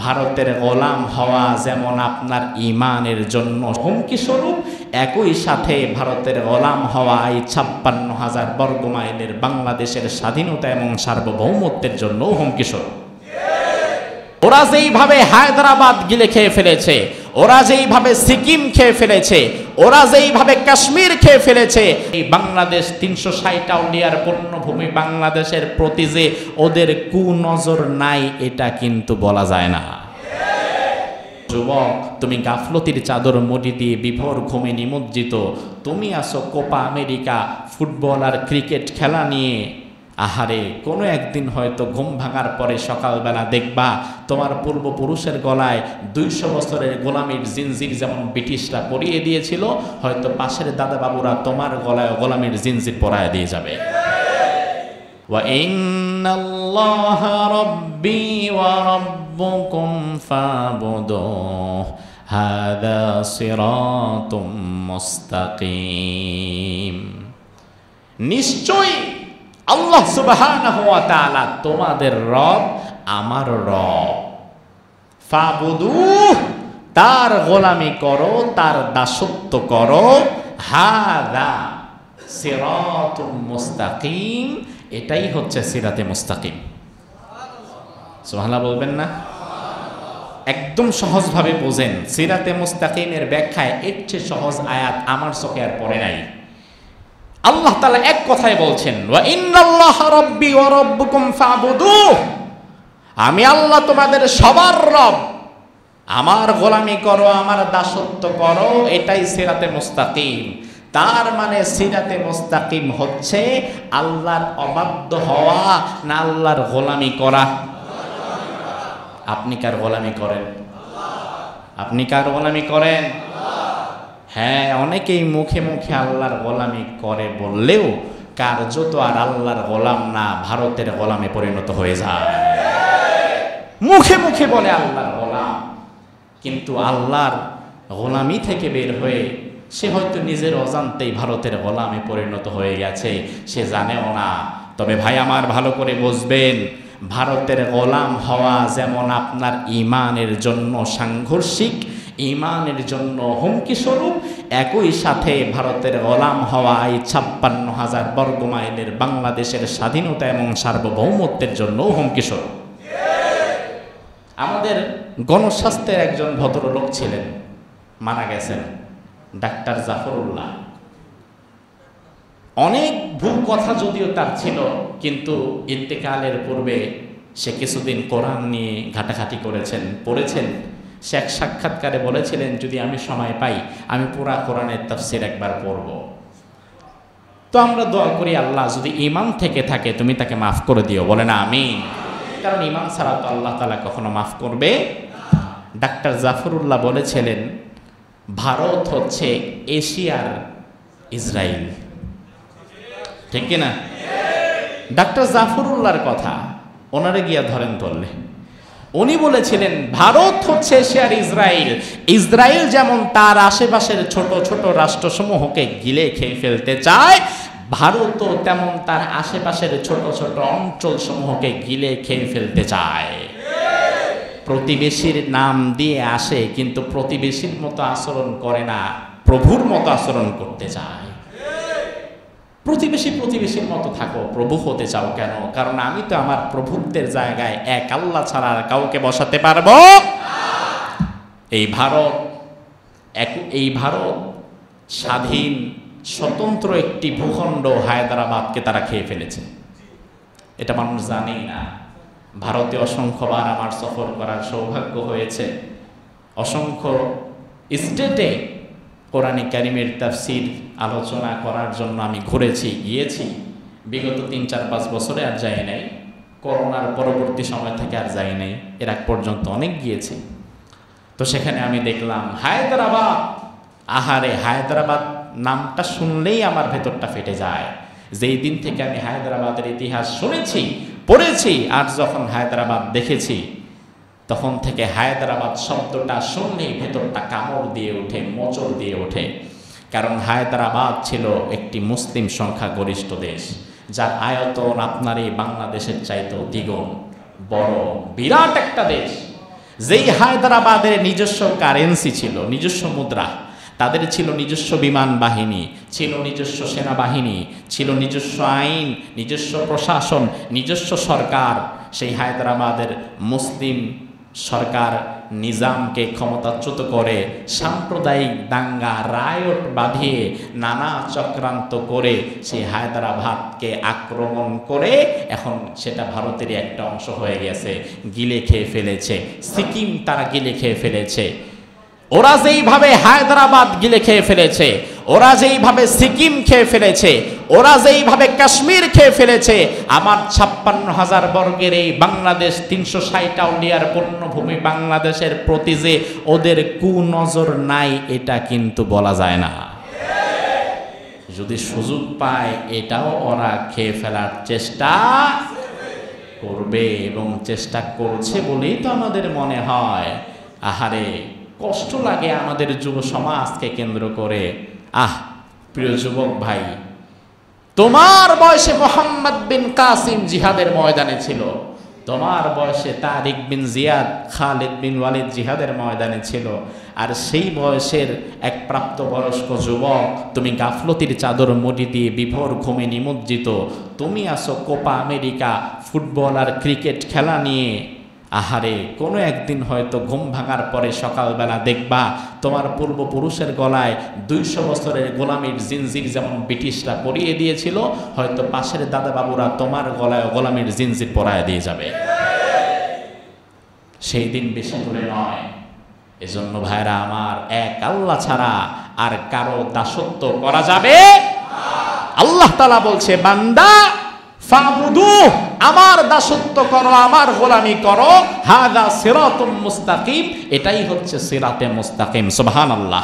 ভারতের গোলাম হওয়া যেমন আপনার ঈমানের জন্য হুমকি স্বরূপ, একই সাথে ভারতের গোলাম হওয়া এই ৫৬,০০০ বর্গমাইলের বাংলাদেশের স্বাধীনতা এবং সার্বভৌমত্বের জন্য হুমকি স্বরূপ। ওরা যেইভাবে হায়দ্রাবাদ গিলে খেয়ে ফেলেছে, ওরা যেইভাবে সিকিম খেয়ে ফেলেছে, ওরা যেইভাবে কাশ্মীর খেয়ে ফেলেছে, এই বাংলাদেশ ৩৬০ আউলিয়ার পূর্ণভূমি বাংলাদেশের প্রতি যে ওদের কুনজর নাই, এটা কিন্তু বলা যায় না। যুবক, তুমি গাফলতির চাদর মুড়ি দিয়ে বিভোর ঘুমে নিমজ্জিত, তুমি আসো কোপা আমেরিকা ফুটবল আর ক্রিকেট খেলা নিয়ে। আহারে, কোনো একদিন হয়তো ঘুম ভাঙার পরে সকালবেলা দেখবা তোমার পূর্বপুরুষের গলায় ২০০ বছরের গোলামির জিনজির যেমন ব্রিটিশরা পরিয়ে দিয়েছিল, হয়তো পাশের দাদা বাবুরা তোমার গলায় গোলামির জিনজির পরায় দিয়ে যাবে। ওয়া ইন্নাল্লাহা রাব্বি ওয়া রাব্বুকুম ফাবুদুহু হাযা সিরাতুম মুস্তাকিম। নিশ্চয়ই আল্লাহ সুবহানাহু ওয়া তাআলা তোমাদের রব, আমার রব। ফাবুদুহ, তার গোলামি করো, তার দাসত্ব করো। হাযা সিরাতুম মুস্তাকিম, এটাই হচ্ছে সিরাতে মুস্তাকিম। সুবহানাল্লাহ বলবেন না? একদম সহজভাবে বোঝেন। সিরাতে মুস্তাকিমের ব্যাখ্যায় এর চেয়ে সহজ আয়াত আমার চোখে আর পড়ে নাই। আল্লাহ তাআলা এক কথায় বলছেন, ওয়া ইন্নাল্লাহা রাব্বি ওয়া রাব্বুকুম ফাবুদুহ, আমি আল্লাহ তোমাদের সবার রব, আমার গোলামি করো, আমার দাসত্ব করো, এটাই সিরাতে মুস্তাকিম। তার মানে সিরাতে মুস্তাকিম হচ্ছে আল্লাহর অবাধ্য হওয়া না আল্লাহর গোলামি করা? আপনি কার গোলামি করেন? আপনি কার গোলামি করেন? হ্যাঁ, অনেকেই মুখে মুখে আল্লাহর গোলামি করে বললেও কার্য তো আর আল্লাহর গোলাম না, ভারতের গোলামে পরিণত হয়ে যায়। মুখে মুখে বলে আল্লাহর গোলাম, কিন্তু আল্লাহর গোলামি থেকে বের হয়ে সে হয়তো নিজের অজান্তেই ভারতের গোলামে পরিণত হয়ে গেছে, সে জানেও না। তবে ভাই আমার, ভালো করে বুঝবেন, ভারতের গোলাম হওয়া যেমন আপনার ঈমানের জন্য সাংঘর্ষিক, ঈমানের জন্য হুমকি স্বরূপ, একই সাথে ভারতের গোলাম হওয়া এই ৫৬,০০০ বর্গমাইলের বাংলাদেশের স্বাধীনতা এবং সার্বভৌমত্বের জন্য হুমকি স্বরূপ। আমাদের গণস্বাস্থ্যের একজন ভদ্রলোক ছিলেন, মারা গেছেন, ডাক্তার জাফরুল্লাহ। অনেক ভুল কথা যদিও তার ছিল, কিন্তু ইন্তেকালের পূর্বে সে কিছুদিন কোরআন নিয়ে ঘাটাঘাটি করেছেন, পড়েছেন। সে এক সাক্ষাৎকারে বলেছিলেন, যদি আমি সময় পাই আমি পুরা কোরআনের তাফসীর একবার পড়ব। তো আমরা দোয়া করি, আল্লাহ যদি ঈমান থেকে থাকে তুমি তাকে মাফ করে দিও, বলে না আমিন। কারণ ঈমান ছাড়া তো আল্লাহ তাআলা কখনো মাফ করবে। ডাক্তার জাফরুল্লাহ বলেছিলেন, ভারত হচ্ছে এশিয়ার ইসরায়েল, ঠিক কিনা? ডাক্তার জাফরুল্লাহর কথা ওনারে গিয়া ধরেন ধরলে, উনি বলেছিলেন ভারত হচ্ছে এশিয়ার ইসরায়েল। ইসরায়েল যেমন তার আশেপাশের ছোট ছোট রাষ্ট্রসমূহকে গিলে খেয়ে ফেলতে চায়, ভারতও তেমন তার আশেপাশের ছোট ছোট অঞ্চল সমূহকে গিলে খেয়ে ফেলতে চায়। প্রতিবেশীর নাম দিয়ে আসে, কিন্তু প্রতিবেশীর মতো আচরণ করে না, প্রভুর মতো আচরণ করতে চায়। প্রতিবেশী প্রতিবেশীর মতো থাকো, প্রভু হতে চাও কেন? কারণ আমি তো আমার প্রভুত্বের জায়গায় এক আল্লাহ ছাড়া আর কাউকে বসাতে পারবো। এই ভারত স্বাধীন স্বতন্ত্র একটি ভূখণ্ড হায়দ্রাবাদকে তারা খেয়ে ফেলেছে, এটা মানুষ জানেই না। ভারতে অসংখ্যবার আমার সফর করার সৌভাগ্য হয়েছে, অসংখ্য স্টেটে কোরআনে কারিমের তাফসীর আলোচনা করার জন্য আমি ঘুরেছি, গিয়েছি। বিগত ৩-৪-৫ বছরে আর যাই নাই, করোনার পরবর্তী সময় থেকে আর যাই নাই, এর আগ পর্যন্ত অনেক গিয়েছি। তো সেখানে আমি দেখলাম হায়দ্রাবাদ। আহারে, হায়দ্রাবাদ নামটা শুনলেই আমার ভেতরটা ফেটে যায়। যেই দিন থেকে আমি হায়দ্রাবাদের ইতিহাস শুনেছি, পড়েছি, আর যখন হায়দ্রাবাদ দেখেছি, তখন থেকে হায়দ্রাবাদ শব্দটা শুনলেই ভেতরটা কামড় দিয়ে ওঠে, মোচড় দিয়ে ওঠে। কারণ হায়দ্রাবাদ ছিল একটি মুসলিম সংখ্যাগরিষ্ঠ দেশ, যার আয়তন আপনার এই বাংলাদেশের চাইতেও দ্বিগুণ বড়, বিরাট একটা দেশ। যেই হায়দ্রাবাদের নিজস্ব কারেন্সি ছিল, নিজস্ব মুদ্রা, তাদের ছিল নিজস্ব বিমান বাহিনী, ছিল নিজস্ব সেনাবাহিনী, ছিল নিজস্ব আইন, নিজস্ব প্রশাসন, নিজস্ব সরকার, সেই হায়দ্রাবাদের মুসলিম সরকার নিজামকে ক্ষমতাচ্যুত করে সাম্প্রদায়িক দাঙ্গা রায়ট বাঁধিয়ে নানা চক্রান্ত করে সেই হায়দ্রাবাদকে আক্রমণ করে এখন সেটা ভারতের একটা অংশ হয়ে গেছে, গিলে খেয়ে ফেলেছে। সিকিম তারা গিলে খেয়ে ফেলেছে। ওরা যেইভাবে হায়দ্রাবাদ গিলে খেয়ে ফেলেছে, ওরা যেইভাবে সিকিম খেয়ে ফেলেছে, ওরা যেইভাবে কাশ্মীর খেয়ে ফেলেছে, আমার 56,000 বর্গের এই বাংলাদেশ 360 আউলিয়ার পূর্ণভূমি বাংলাদেশের প্রতি যে ওদের কুনজর নাই এটা কিন্তু বলা যায় না। যদি সুযোগ পায় এটাও ওরা খেয়ে ফেলার চেষ্টা করবে এবং চেষ্টা করছে বলেই তো আমাদের মনে হয় আহারে কষ্ট লাগে আমাদের যুব সমাজকে কেন্দ্র করে। প্রিয় যুবক ভাই, তোমার বয়সে মোহাম্মদ বিন কাসিম জিহাদের ময়দানে ছিল, তোমার বয়সে তারিক বিন জিয়াদ, খালিদ বিন ওয়ালিদ জিহাদের ময়দানে ছিল, আর সেই বয়সের এক প্রাপ্তবয়স্ক যুবক তুমি গাফলতির চাদর মুড়ি দিয়ে বিভোর ঘুমে নিমজ্জিত, তুমি আসো কোপা আমেরিকা ফুটবল আর ক্রিকেট খেলা নিয়ে। আহারে কোনো একদিন হয়তো ঘুম ভাঙার পরে সকালবেলা দেখবা তোমার পূর্বপুরুষের গলায় 200 বছরের গোলামির জিনজির যেমন ব্রিটিশরা পরিয়ে দিয়েছিল, হয়তো পাশের দাদাবাবুরা তোমার গলায় গোলামির জিনজির পরায় দিয়ে যাবে। সেই দিন বেশি দূরে নয়। এজন্য ভাইরা আমার, এক আল্লাহ ছাড়া আর কারো দাসত্ব করা যাবে। আল্লাহ তাআলা বলছে, বান্দা ফাবুদু, আমার দাসত্ব করো, আমার গোলামি করো, হাযা সিরাতুম মুস্তাকিম, এটাই হচ্ছে সিরাতে মুস্তাকিম। সুবহানাল্লাহ।